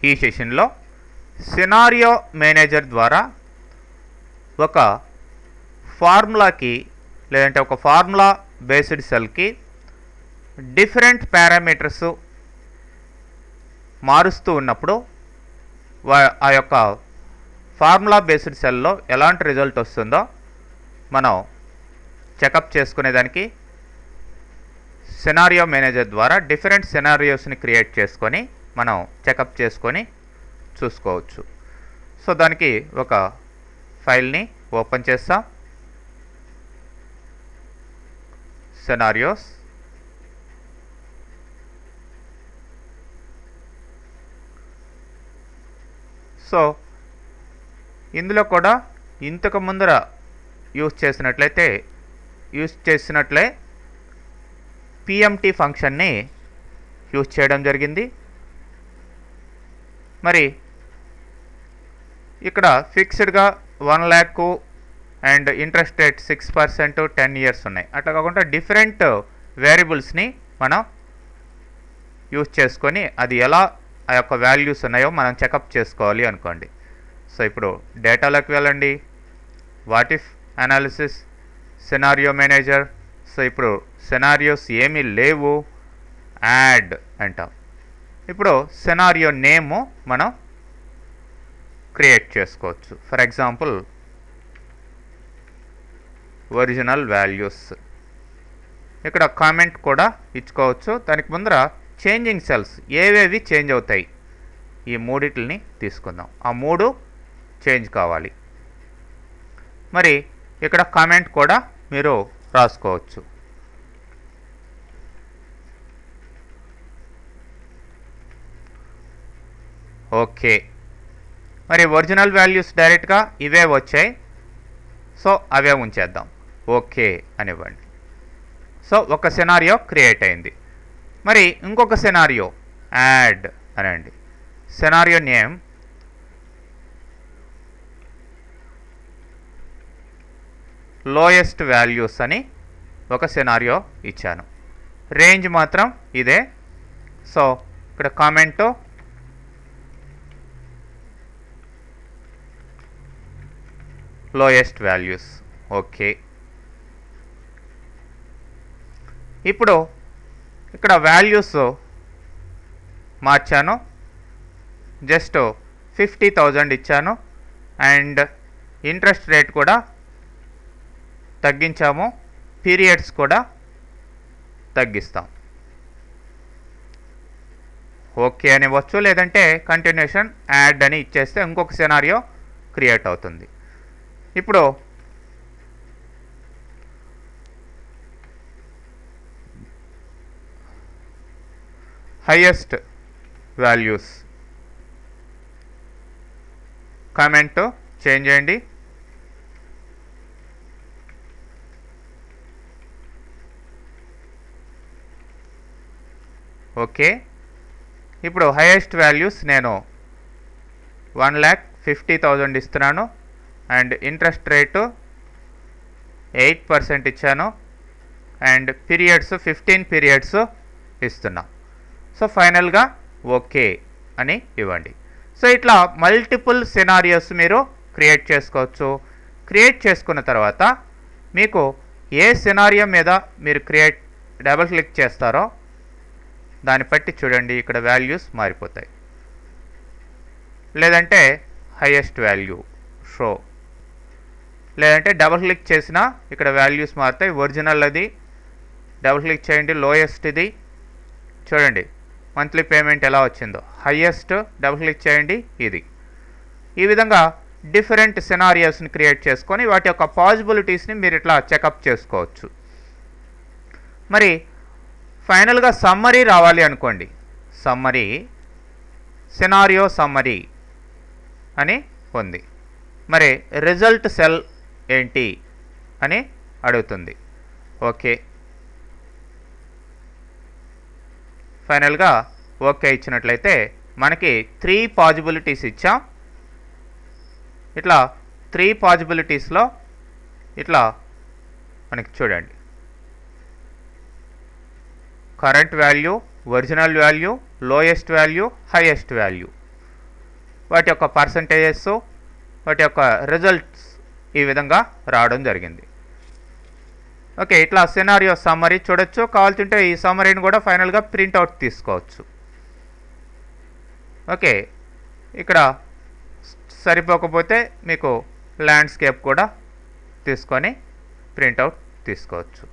ఈ సెషన్లో scenario manager ద్వారా ఒక ఫార్ములాకి లేదంటే ఒక ఫార్ములా బేస్డ్ సెల్కి డిఫరెంట్ పారామీటర్స్ మారుస్తూ ఉన్నప్పుడు ఆ యొక్క ఫార్ములా బేస్డ్ సెల్లో ఎలాంటి రిజల్ట్ వస్తుందో మనం చెకప్ చేసుకునేదానికి సినారియో మేనేజర్ ద్వారా డిఫరెంట్ సినారియోస్ని క్రియేట్ చేసుకొని మనం చెకప్ చేసుకొని చూసుకోవచ్చు. సో దానికి ఒక ఫైల్ని ఓపెన్ చేస్తాం. సినారియోస్, సో ఇందులో కూడా ఇంతకు ముందర యూజ్ చేసినట్లే పిఎంటీ ఫంక్షన్ని యూజ్ చేయడం జరిగింది. మరి ఇక్కడ ఫిక్స్డ్గా 1 lakh and interest rate 6% 10 years ఉన్నాయి. అట్లా కాకుండా డిఫరెంట్ వేరియబుల్స్ని మనం యూజ్ చేసుకొని అది ఎలా ఆ యొక్క వాల్యూస్ ఉన్నాయో మనం చెకప్ చేసుకోవాలి అనుకోండి. సో ఇప్పుడు డేటాలోకి వెళ్ళండి, what if analysis, scenario manager. So ఇప్పుడు సినారియోస్ ఏమీ లేవు, యాడ్ అంటాం. ఇప్పుడు సినారియో నేమ్ మనం క్రియేట్ చేసుకోవచ్చు. For example original values. ఇక్కడ కామెంట్ కూడా ఇచ్చుకోవచ్చు. దానికి ముందర చేంజింగ్ సెల్స్ ఏవేవి చేంజ్ అవుతాయి ఈ మూడిటిని తీసుకుందాం. ఆ 3 చేంజ్ కావాలి. మరి ఇక్కడ కామెంట్ కూడా మీరు రాసుకోవచ్చు. ఓకే, మరి ఒరిజినల్ వాల్యూస్ డైరెక్ట్గా ఇవే వచ్చాయి, సో అవే ఉంచేద్దాం. ఓకే అనివ్వండి. సో ఒక సినారియో క్రియేట్ అయింది. మరి ఇంకొక సినారియో యాడ్ అనండి. సినారియో నేమ్ లోయెస్ట్ వాల్యూస్ అని ఒక సినారియో ఇచ్చాను. రేంజ్ మాత్రం ఇదే. సో ఇక్కడ కామెంట్ లోయెస్ట్ వాల్యూస్. ఓకే, ఇప్పుడు ఇక్కడ వాల్యూస్ మార్చాను. జస్ట్ 50,000 ఇచ్చాను అండ్ ఇంట్రెస్ట్ రేట్ కూడా తగ్గించాము, పీరియడ్స్ కూడా తగ్గిస్తాం. ఓకే అనివ్వచ్చు, లేదంటే కంటిన్యూషన్ యాడ్ అని ఇచ్చేస్తే ఇంకొక సినారియో క్రియేట్ అవుతుంది. ఇప్పుడు హైయెస్ట్ వాల్యూస్ కామెంట్ చేంజ్ చేయండి. ఓకే, ఇప్పుడు హైయెస్ట్ వాల్యూస్ నేను 1,50,000 ఇస్తున్నాను అండ్ ఇంట్రెస్ట్ రేటు 8% ఇచ్చాను అండ్ పీరియడ్స్ 15 పీరియడ్స్ ఇస్తున్నాం. సో ఫైనల్గా ఓకే అని ఇవ్వండి. సో ఇట్లా మల్టిపుల్ సినారియోస్ మీరు క్రియేట్ చేసుకోవచ్చు. క్రియేట్ చేసుకున్న తర్వాత మీకు ఏ సినారియో మీద మీరు డబుల్ క్లిక్ చేస్తారో దాన్ని బట్టి చూడండి ఇక్కడ వాల్యూస్ మారిపోతాయి. లేదంటే హైయెస్ట్ వాల్యూ షో, లేదంటే డబుల్ క్లిక్ చేసినా ఇక్కడ వాల్యూస్ మారుతాయి. ఒరిజినల్ అది డబుల్ క్లిక్ చేయండి, లోయెస్ట్ ఇది చూడండి మంత్లీ పేమెంట్ ఎలా వచ్చిందో. హైయెస్ట్ డబుల్ క్లిక్ చేయండి, ఇది. ఈ విధంగా డిఫరెంట్ సినారియోస్ని క్రియేట్ చేసుకొని వాటి యొక్క పాసిబిలిటీస్ని మీరు ఇట్లా చెకప్ చేసుకోవచ్చు. మరి ఫైనల్గా సమ్మరీ రావాలి అనుకోండి. సమ్మరీ, సినారియో సమ్మరీ అని ఉంది. మరి రిజల్ట్ సెల్ ఏంటి అని అడుగుతుంది. ఓకే, ఫైనల్గా ఓకే ఇచ్చినట్లయితే మనకి 3 పాసిబిలిటీస్ ఇచ్చాం. ఇట్లా 3 పాసిబిలిటీస్లో ఇట్లా మనకి చూడండి current value, original value, lowest value, highest value. వాటి యొక్క పర్సంటేజెస్, వాటి యొక్క రిజల్ట్స్ ఈ విధంగా రావడం జరిగింది. ఓకే, ఇట్లా సినారియో సమ్మరీ చూడొచ్చు. కావాల్సింటే ఈ సమ్మరీని కూడా ఫైనల్గా ప్రింట్అవుట్ తీసుకోవచ్చు. ఓకే, ఇక్కడ సరిపోకపోతే మీకు ల్యాండ్స్కేప్ కూడా తీసుకొని ప్రింట్అవుట్ తీసుకోవచ్చు.